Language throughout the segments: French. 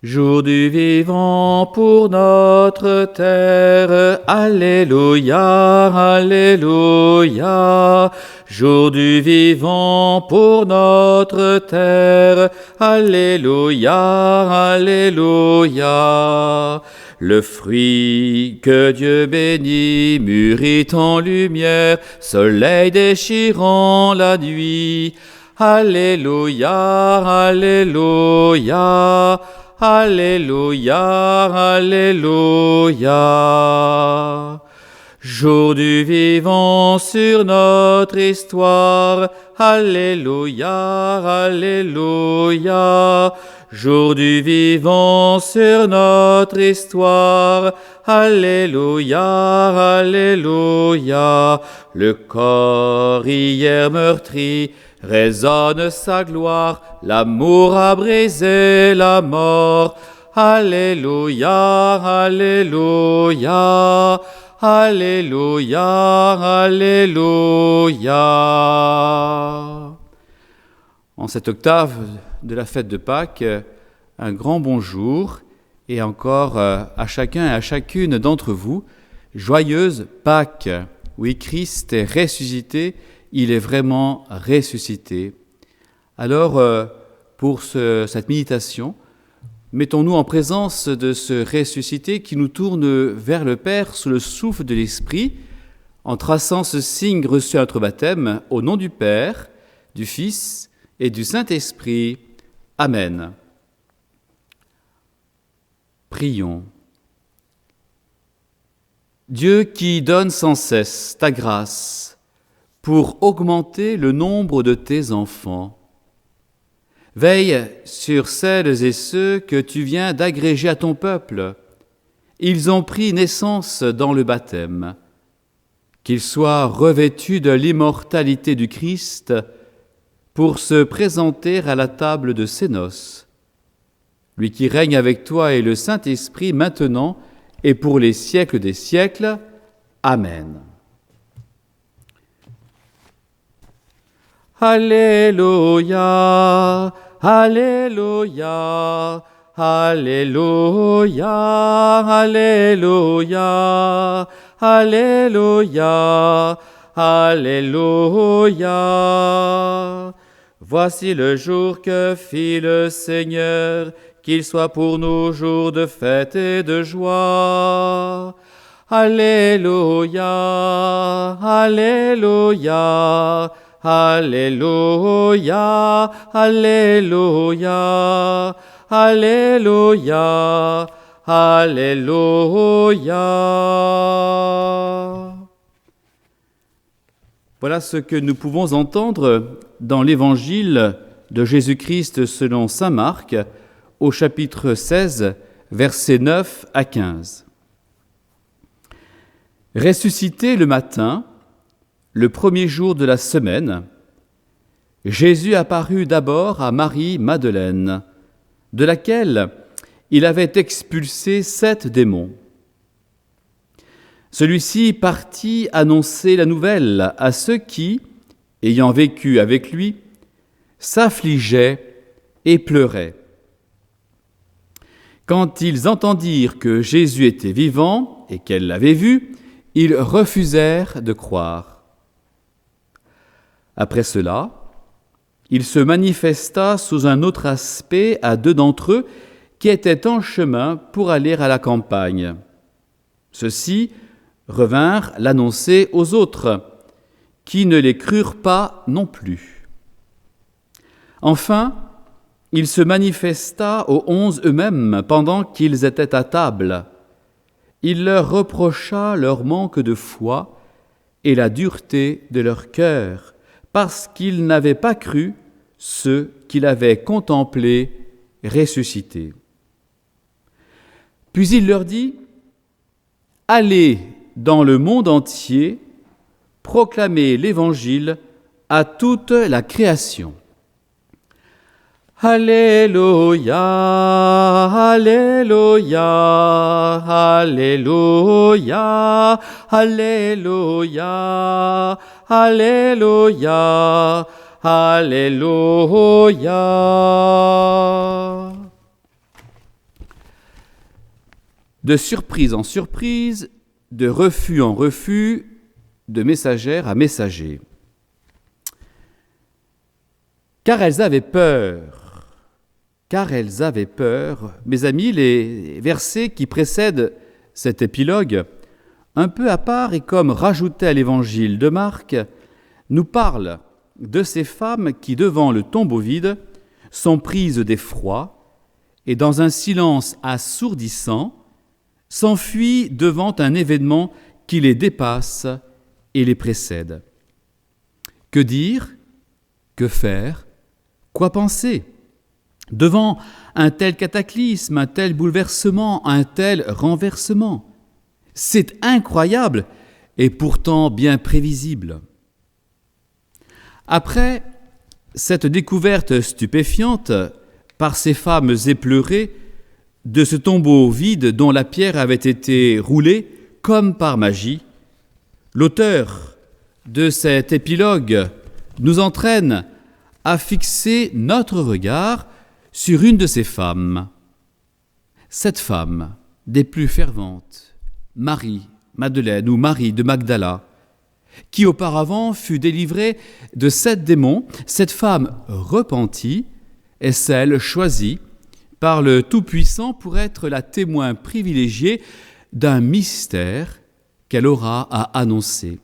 Jour du vivant pour notre terre, Alléluia, Alléluia. Jour du vivant pour notre terre, Alléluia, Alléluia. Le fruit que Dieu bénit mûrit en lumière, soleil déchirant la nuit. Alléluia, Alléluia. Alléluia, Alléluia. Jour du vivant sur notre histoire, Alléluia, Alléluia. Jour du vivant sur notre histoire, Alléluia, Alléluia. Le corps hier meurtri résonne sa gloire, l'amour a brisé la mort. Alléluia, Alléluia, Alléluia, Alléluia. En cette octave de la fête de Pâques, un grand bonjour et encore à chacun et à chacune d'entre vous, joyeuse Pâques. Oui, Christ est ressuscité, il est vraiment ressuscité. Alors, pour cette méditation, mettons-nous en présence de ce ressuscité qui nous tourne vers le Père sous le souffle de l'Esprit, en traçant ce signe reçu à notre baptême, au nom du Père, du Fils et du Saint-Esprit. Amen. Prions. Dieu qui donne sans cesse ta grâce pour augmenter le nombre de tes enfants, veille sur celles et ceux que tu viens d'agréger à ton peuple. Ils ont pris naissance dans le baptême. Qu'ils soient revêtus de l'immortalité du Christ pour se présenter à la table de ses noces. Lui qui règne avec toi et le Saint-Esprit maintenant et pour les siècles des siècles. Amen. Alléluia, Alléluia, Alléluia, Alléluia, Alléluia, Alléluia. Voici le jour que fit le Seigneur, qu'il soit pour nous jour de fête et de joie. Alléluia, Alléluia, Alléluia, Alléluia, Alléluia, Alléluia. Voilà ce que nous pouvons entendre dans l'Évangile de Jésus-Christ selon saint Marc, au chapitre 16, versets 9 à 15. Ressuscité le matin, le premier jour de la semaine, Jésus apparut d'abord à Marie-Madeleine, de laquelle il avait expulsé 7 démons. Celui-ci partit annoncer la nouvelle à ceux qui, ayant vécu avec lui, s'affligeaient et pleuraient. Quand ils entendirent que Jésus était vivant et qu'elle l'avait vu, ils refusèrent de croire. Après cela, il se manifesta sous un autre aspect à 2 d'entre eux qui étaient en chemin pour aller à la campagne. Ceux-ci revinrent l'annoncer aux autres, qui ne les crurent pas non plus. Enfin, il se manifesta aux 11 eux-mêmes pendant qu'ils étaient à table. Il leur reprocha leur manque de foi et la dureté de leur cœur, parce qu'ils n'avaient pas cru ceux qu'il avait contemplés ressuscités. Puis il leur dit : « Allez dans le monde entier, proclamez l'Évangile à toute la création. » Alléluia, Alléluia, Alléluia, Alléluia, Alléluia, Alléluia. de surprise en surprise, de refus en refus, de messagère à messager. Car elles avaient peur, mes amis, les versets qui précèdent cet épilogue, un peu à part et comme rajouté à l'évangile de Marc, nous parlent de ces femmes qui, devant le tombeau vide, sont prises d'effroi et, dans un silence assourdissant, s'enfuient devant un événement qui les dépasse et les précède. Que dire? Que faire? Quoi penser? Devant un tel cataclysme, un tel bouleversement, un tel renversement. C'est incroyable et pourtant bien prévisible. Après cette découverte stupéfiante par ces femmes épleurées de ce tombeau vide dont la pierre avait été roulée comme par magie, l'auteur de cet épilogue nous entraîne à fixer notre regard sur une de ces femmes. Cette femme des plus ferventes, Marie, Madeleine ou Marie de Magdala, qui auparavant fut délivrée de 7 démons, cette femme repentie est celle choisie par le Tout-Puissant pour être la témoin privilégiée d'un mystère qu'elle aura à annoncer.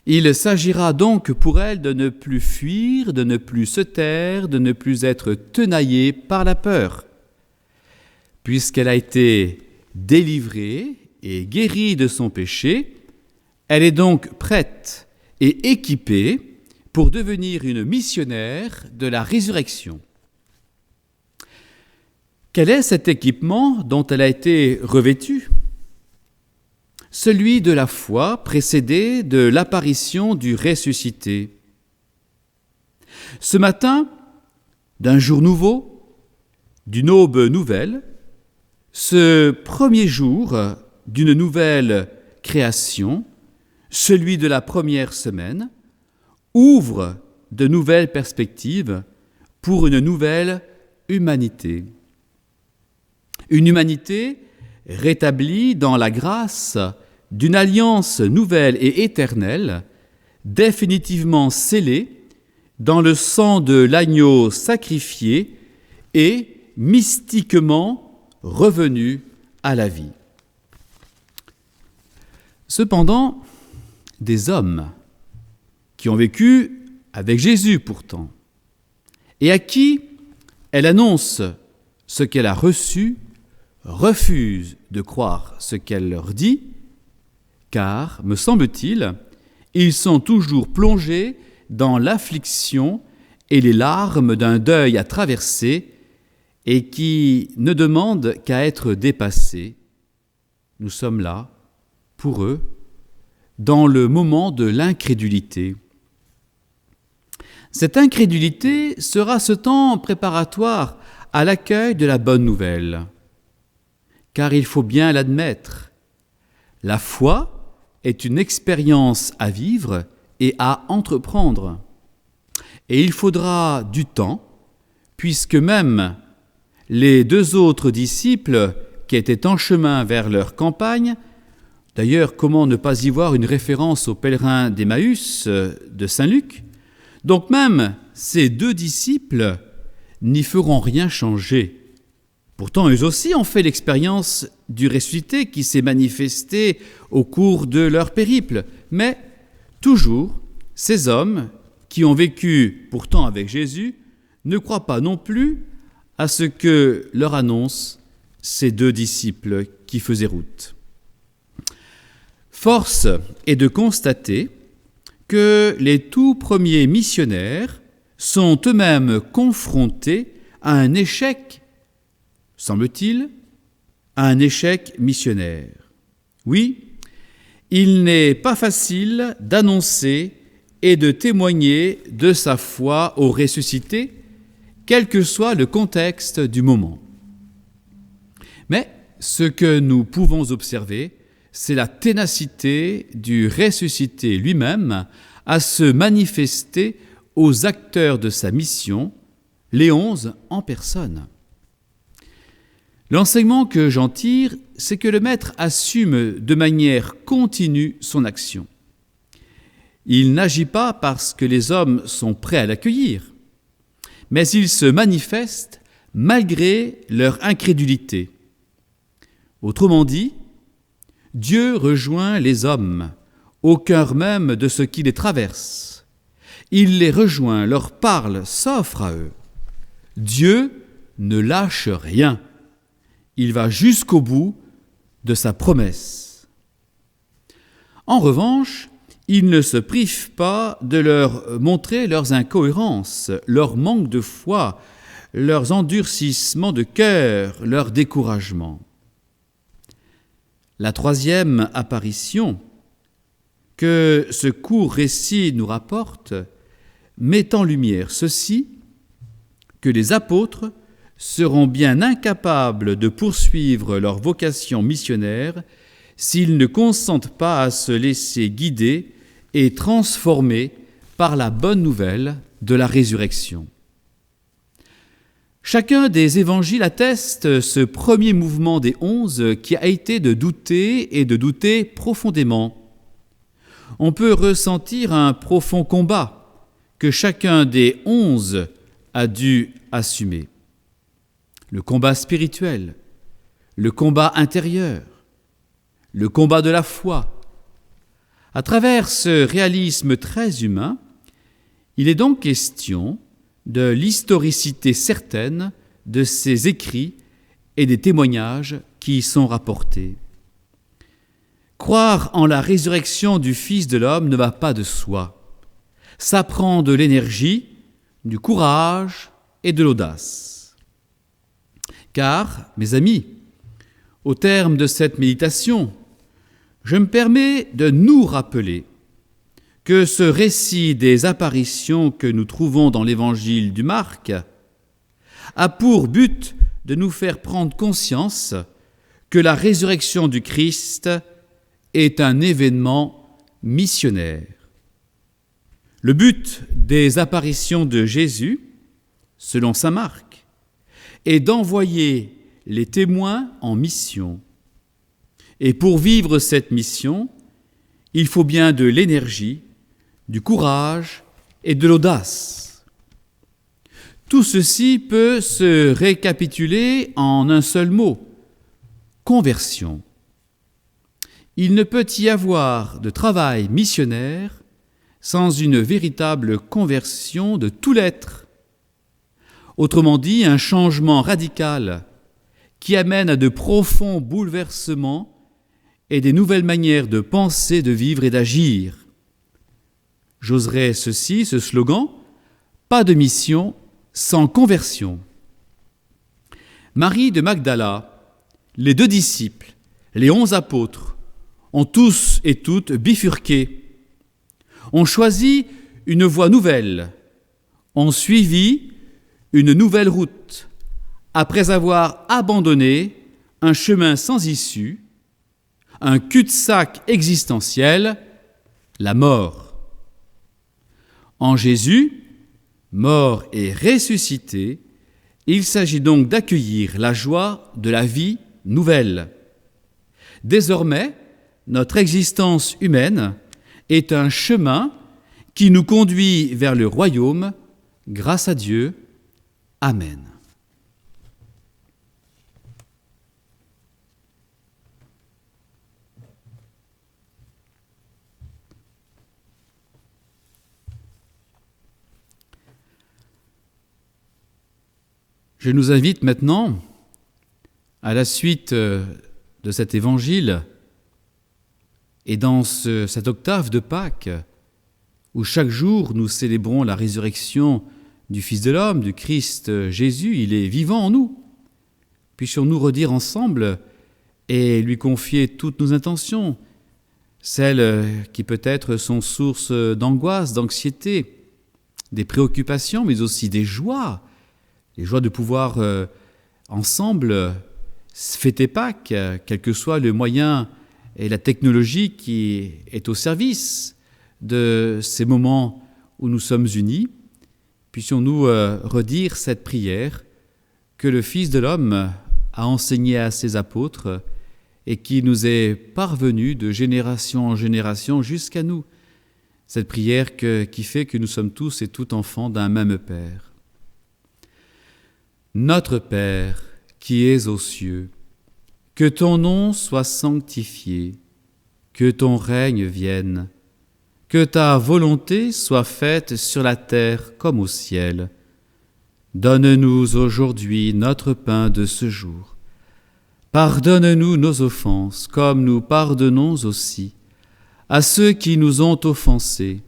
Il s'agira donc pour elle de ne plus fuir, de ne plus se taire, de ne plus être tenaillée par la peur. Puisqu'elle a été délivrée et guérie de son péché, elle est donc prête et équipée pour devenir une missionnaire de la résurrection. Quel est cet équipement dont elle a été revêtue? Celui de la foi précédée de l'apparition du ressuscité. Ce matin, d'un jour nouveau, d'une aube nouvelle, ce premier jour d'une nouvelle création, celui de la première semaine, ouvre de nouvelles perspectives pour une nouvelle humanité. Une humanité rétablie dans la grâce d'une alliance nouvelle et éternelle, définitivement scellée dans le sang de l'agneau sacrifié et mystiquement revenu à la vie. Cependant, des hommes qui ont vécu avec Jésus pourtant, et à qui elle annonce ce qu'elle a reçu, refusent de croire ce qu'elle leur dit, car, me semble-t-il, ils sont toujours plongés dans l'affliction et les larmes d'un deuil à traverser et qui ne demandent qu'à être dépassés. Nous sommes là, pour eux, dans le moment de l'incrédulité. Cette incrédulité sera ce temps préparatoire à l'accueil de la bonne nouvelle. Car il faut bien l'admettre, la foi est une expérience à vivre et à entreprendre. Et il faudra du temps, puisque même les 2 autres disciples qui étaient en chemin vers leur campagne, d'ailleurs, comment ne pas y voir une référence aux pèlerins d'Emmaüs de Saint Luc? Donc même ces 2 disciples n'y feront rien changer. Pourtant, eux aussi ont fait l'expérience du ressuscité qui s'est manifesté au cours de leur périple. Mais toujours, ces hommes qui ont vécu pourtant avec Jésus ne croient pas non plus à ce que leur annoncent ces 2 disciples qui faisaient route. Force est de constater que les tout premiers missionnaires sont eux-mêmes confrontés à un échec, semble-t-il, à un échec missionnaire. Oui, il n'est pas facile d'annoncer et de témoigner de sa foi au ressuscité, quel que soit le contexte du moment. Mais ce que nous pouvons observer, c'est la ténacité du ressuscité lui-même à se manifester aux acteurs de sa mission, les 11 en personne. L'enseignement que j'en tire, c'est que le Maître assume de manière continue son action. Il n'agit pas parce que les hommes sont prêts à l'accueillir, mais il se manifeste malgré leur incrédulité. Autrement dit, Dieu rejoint les hommes au cœur même de ce qui les traverse. Il les rejoint, leur parle, s'offre à eux. Dieu ne lâche rien. Il va jusqu'au bout de sa promesse. En revanche, il ne se prive pas de leur montrer leurs incohérences, leur manque de foi, leurs endurcissements de cœur, leur découragement. La troisième apparition que ce court récit nous rapporte met en lumière ceci, que les apôtres seront bien incapables de poursuivre leur vocation missionnaire s'ils ne consentent pas à se laisser guider et transformer par la bonne nouvelle de la résurrection. Chacun des évangiles atteste ce premier mouvement des 11 qui a été de douter et de douter profondément. On peut ressentir un profond combat que chacun des 11 a dû assumer. Le combat spirituel, le combat intérieur, le combat de la foi. À travers ce réalisme très humain, il est donc question de l'historicité certaine de ces écrits et des témoignages qui y sont rapportés. Croire en la résurrection du Fils de l'homme ne va pas de soi. Ça prend de l'énergie, du courage et de l'audace. Car, mes amis, au terme de cette méditation, je me permets de nous rappeler que ce récit des apparitions que nous trouvons dans l'évangile du Marc a pour but de nous faire prendre conscience que la résurrection du Christ est un événement missionnaire. Le but des apparitions de Jésus, selon saint Marc, est d'envoyer les témoins en mission. Et pour vivre cette mission, il faut bien de l'énergie, du courage et de l'audace. Tout ceci peut se récapituler en un seul mot, conversion. Il ne peut y avoir de travail missionnaire sans une véritable conversion de tout l'être. Autrement dit, un changement radical qui amène à de profonds bouleversements et des nouvelles manières de penser, de vivre et d'agir. J'oserais ce slogan, pas de mission sans conversion. Marie de Magdala, les 2 disciples, les 11 apôtres, ont tous et toutes bifurqué, ont choisi une voie nouvelle, ont suivi une nouvelle route, après avoir abandonné un chemin sans issue, un cul-de-sac existentiel, la mort. En Jésus, mort et ressuscité, il s'agit donc d'accueillir la joie de la vie nouvelle. Désormais, notre existence humaine est un chemin qui nous conduit vers le royaume, grâce à Dieu. Amen. Je nous invite maintenant, à la suite de cet évangile et dans cette octave de Pâques, où chaque jour nous célébrons la résurrection du Fils de l'homme, du Christ Jésus, il est vivant en nous. Puissions-nous redire ensemble et lui confier toutes nos intentions, celles qui peut-être sont source d'angoisse, d'anxiété, des préoccupations, mais aussi des joies, les joies de pouvoir ensemble fêter Pâques, quel que soit le moyen et la technologie qui est au service de ces moments où nous sommes unis. Puissions-nous redire cette prière que le Fils de l'homme a enseigné à ses apôtres et qui nous est parvenue de génération en génération jusqu'à nous. Cette prière qui fait que nous sommes tous et toutes enfants d'un même Père. Notre Père, qui es aux cieux, que ton nom soit sanctifié, que ton règne vienne, que ta volonté soit faite sur la terre comme au ciel. Donne-nous aujourd'hui notre pain de ce jour. Pardonne-nous nos offenses, comme nous pardonnons aussi à ceux qui nous ont offensés.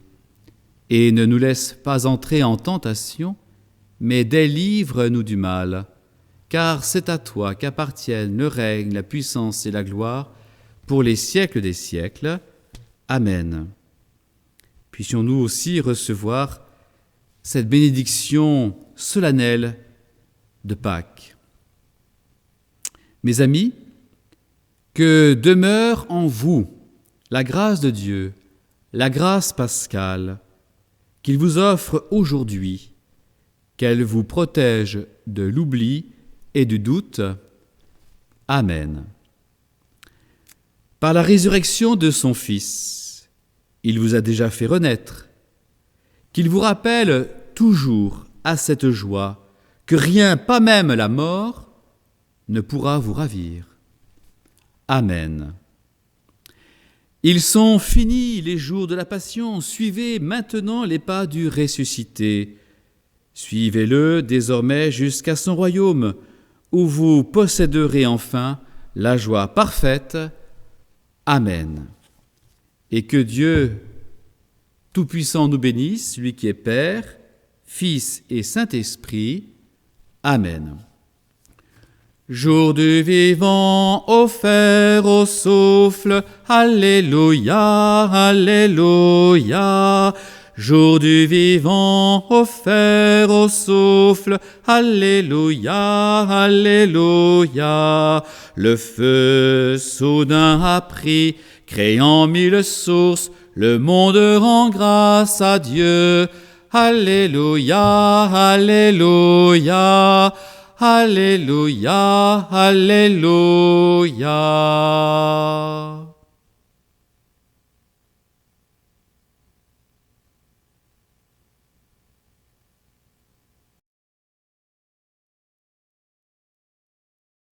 Et ne nous laisse pas entrer en tentation, mais délivre-nous du mal. Car c'est à toi qu'appartiennent le règne, la puissance et la gloire, pour les siècles des siècles. Amen. Puissions-nous aussi recevoir cette bénédiction solennelle de Pâques. Mes amis, que demeure en vous la grâce de Dieu, la grâce pascale, qu'il vous offre aujourd'hui, qu'elle vous protège de l'oubli et du doute. Amen. Par la résurrection de son Fils, il vous a déjà fait renaître, qu'il vous rappelle toujours à cette joie que rien, pas même la mort, ne pourra vous ravir. Amen. Ils sont finis les jours de la passion, suivez maintenant les pas du ressuscité. Suivez-le désormais jusqu'à son royaume, où vous posséderez enfin la joie parfaite. Amen. Et que Dieu Tout-Puissant nous bénisse, lui qui est Père, Fils et Saint-Esprit. Amen. Jour du vivant offert au souffle, Alléluia, Alléluia. Jour du vivant offert au souffle, Alléluia, Alléluia. Le feu soudain a pris, créant mille sources, le monde rend grâce à Dieu. Alléluia, Alléluia. Alléluia, Alléluia.